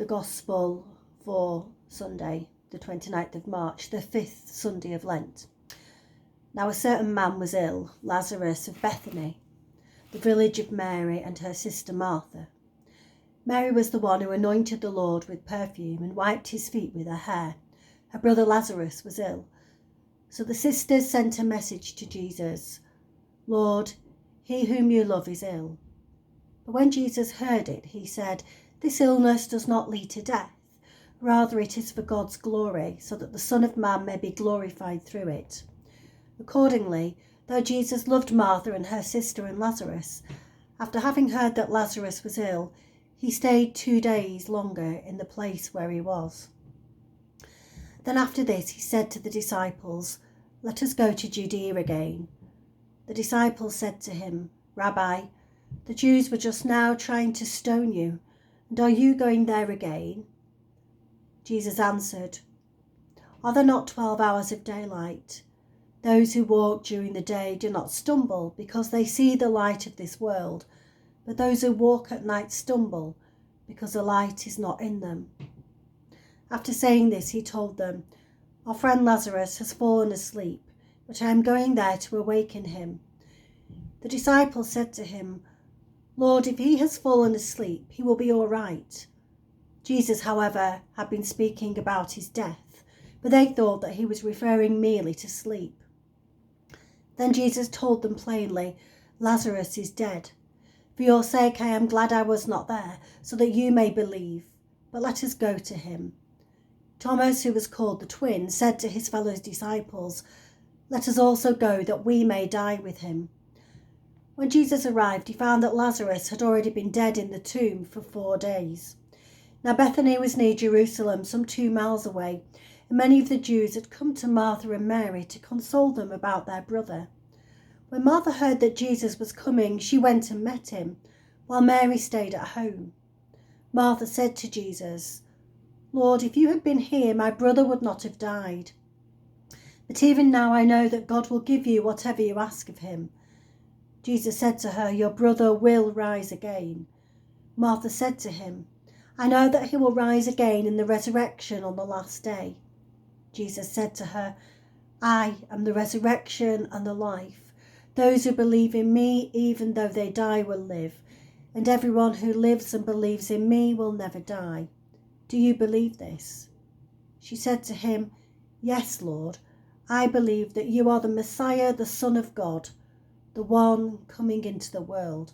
the Gospel for Sunday, the 29th of March, the 5th Sunday of Lent. Now a certain man was ill, Lazarus of Bethany, the village of Mary and her sister Martha. Mary was the one who anointed the Lord with perfume and wiped his feet with her hair. Her brother Lazarus was ill. So the sisters sent a message to Jesus, "Lord, he whom you love is ill." But when Jesus heard it, he said, "This illness does not lead to death. Rather, it is for God's glory, so that the Son of Man may be glorified through it." Accordingly, though Jesus loved Martha and her sister and Lazarus, after having heard that Lazarus was ill, he stayed 2 days longer in the place where he was. Then after this he said to the disciples, "Let us go to Judea again." The disciples said to him, "Rabbi, the Jews were just now trying to stone you, and are you going there again?" Jesus answered, "Are there not 12 hours of daylight? Those who walk during the day do not stumble because they see the light of this world, but those who walk at night stumble because the light is not in them." After saying this, he told them, "Our friend Lazarus has fallen asleep, but I am going there to awaken him." The disciples said to him, "Lord, if he has fallen asleep, he will be all right." Jesus, however, had been speaking about his death, but they thought that he was referring merely to sleep. Then Jesus told them plainly, "Lazarus is dead. For your sake I am glad I was not there, so that you may believe. But let us go to him." Thomas, who was called the twin, said to his fellow disciples, "Let us also go, that we may die with him." When Jesus arrived, he found that Lazarus had already been dead in the tomb for 4 days. Now Bethany was near Jerusalem, some 2 miles away, and many of the Jews had come to Martha and Mary to console them about their brother. When Martha heard that Jesus was coming, she went and met him, while Mary stayed at home. Martha said to Jesus, "Lord, if you had been here, my brother would not have died. But even now I know that God will give you whatever you ask of him." Jesus said to her, "Your brother will rise again." Martha said to him, "I know that he will rise again in the resurrection on the last day." Jesus said to her, "I am the resurrection and the life. Those who believe in me, even though they die, will live, and everyone who lives and believes in me will never die. Do you believe this?" She said to him, "Yes, Lord, I believe that you are the Messiah, the Son of God, the one coming into the world."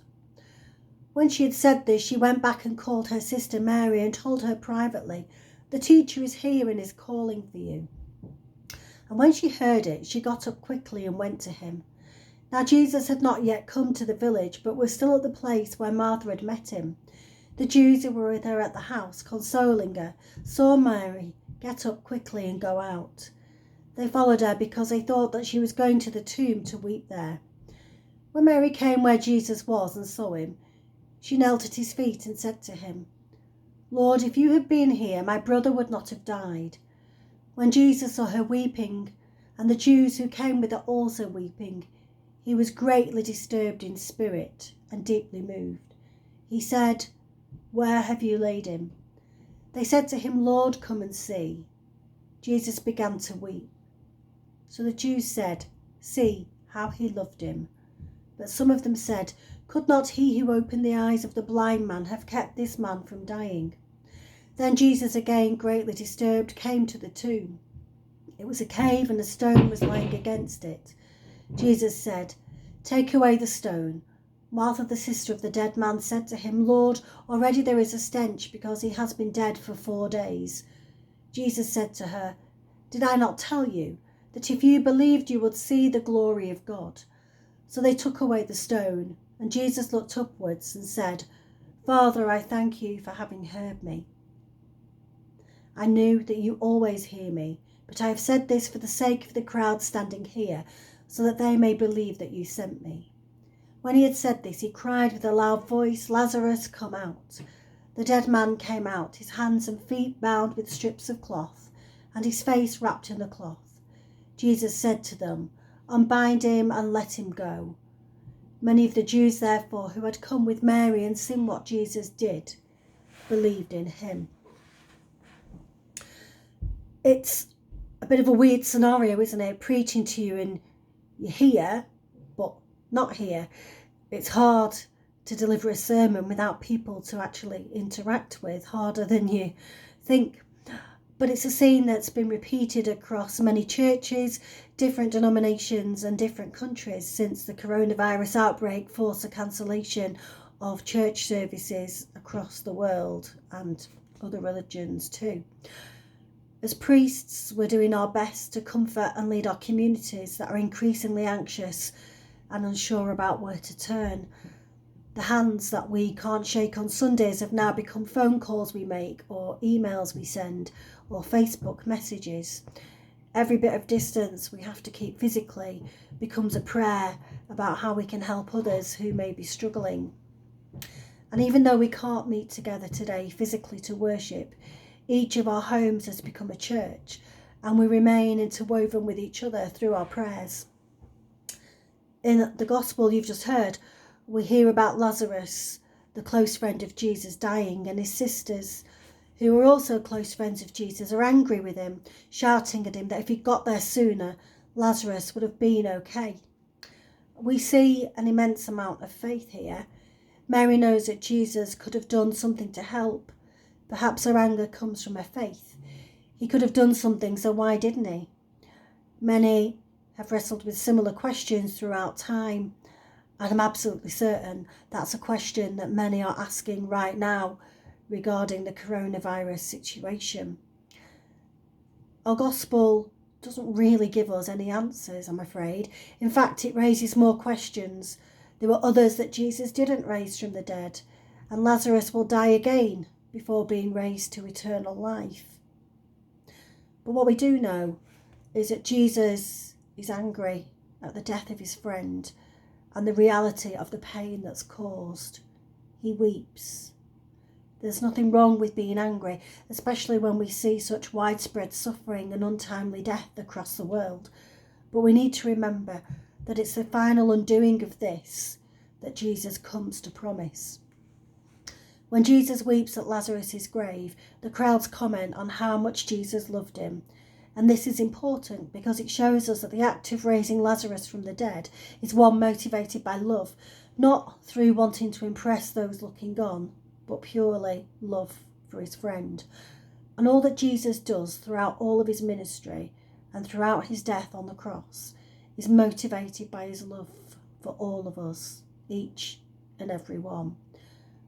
When she had said this, she went back and called her sister Mary and told her privately, "The teacher is here and is calling for you." And when she heard it, she got up quickly and went to him. Now Jesus had not yet come to the village, but was still at the place where Martha had met him. The Jews who were with her at the house, consoling her, saw Mary get up quickly and go out. They followed her because they thought that she was going to the tomb to weep there. When Mary came where Jesus was and saw him, she knelt at his feet and said to him, "Lord, if you had been here, my brother would not have died." When Jesus saw her weeping, and the Jews who came with her also weeping, he was greatly disturbed in spirit and deeply moved. He said, "Where have you laid him?" They said to him, "Lord, come and see." Jesus began to weep. So the Jews said, "See how he loved him." But some of them said, "Could not he who opened the eyes of the blind man have kept this man from dying?" Then Jesus, again greatly disturbed, came to the tomb. It was a cave, and a stone was lying against it. Jesus said, "Take away the stone." Martha, the sister of the dead man, said to him, "Lord, already there is a stench, because he has been dead for 4 days." Jesus said to her, "Did I not tell you that if you believed you would see the glory of God?" So they took away the stone, and Jesus looked upwards and said, "Father, I thank you for having heard me. I knew that you always hear me, but I have said this for the sake of the crowd standing here, so that they may believe that you sent me." When he had said this, he cried with a loud voice, "Lazarus, come out." The dead man came out, his hands and feet bound with strips of cloth, and his face wrapped in the cloth. Jesus said to them, "Unbind him and let him go." Many of the Jews, therefore, who had come with Mary and seen what Jesus did, believed in him. It's a bit of a weird scenario, isn't it? Preaching to you and you're here, but not here. It's hard to deliver a sermon without people to actually interact with, harder than you think. But it's a scene that's been repeated across many churches, different denominations and different countries since the coronavirus outbreak forced the cancellation of church services across the world and other religions too. As priests, we're doing our best to comfort and lead our communities that are increasingly anxious and unsure about where to turn. The hands that we can't shake on Sundays have now become phone calls we make, or emails we send, or Facebook messages. Every bit of distance we have to keep physically becomes a prayer about how we can help others who may be struggling. And even though we can't meet together today physically to worship, each of our homes has become a church, and we remain interwoven with each other through our prayers. In the gospel you've just heard, we hear about Lazarus, the close friend of Jesus, dying, and his sisters, who were also close friends of Jesus, are angry with him, shouting at him that if he'd got there sooner, Lazarus would have been okay. We see an immense amount of faith here. Mary knows that Jesus could have done something to help. Perhaps her anger comes from her faith. He could have done something, so why didn't he? Many have wrestled with similar questions throughout time, and I'm absolutely certain that's a question that many are asking right now regarding the coronavirus situation. Our gospel doesn't really give us any answers, I'm afraid. In fact, it raises more questions. There were others that Jesus didn't raise from the dead, and Lazarus will die again before being raised to eternal life. But what we do know is that Jesus is angry at the death of his friend and the reality of the pain that's caused. He weeps. There's nothing wrong with being angry, especially when we see such widespread suffering and untimely death across the world. But we need to remember that it's the final undoing of this that Jesus comes to promise. When Jesus weeps at Lazarus' grave, the crowds comment on how much Jesus loved him. And this is important because it shows us that the act of raising Lazarus from the dead is one motivated by love, not through wanting to impress those looking on, but purely love for his friend. And all that Jesus does throughout all of his ministry and throughout his death on the cross is motivated by his love for all of us, each and every one.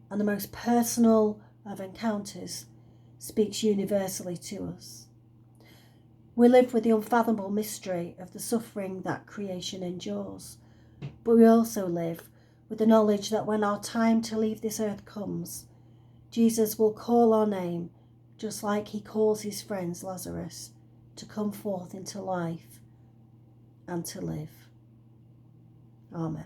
And the most personal of encounters speaks universally to us. We live with the unfathomable mystery of the suffering that creation endures, but we also live with the knowledge that when our time to leave this earth comes, Jesus will call our name just like he calls his friend Lazarus to come forth into life and to live. Amen.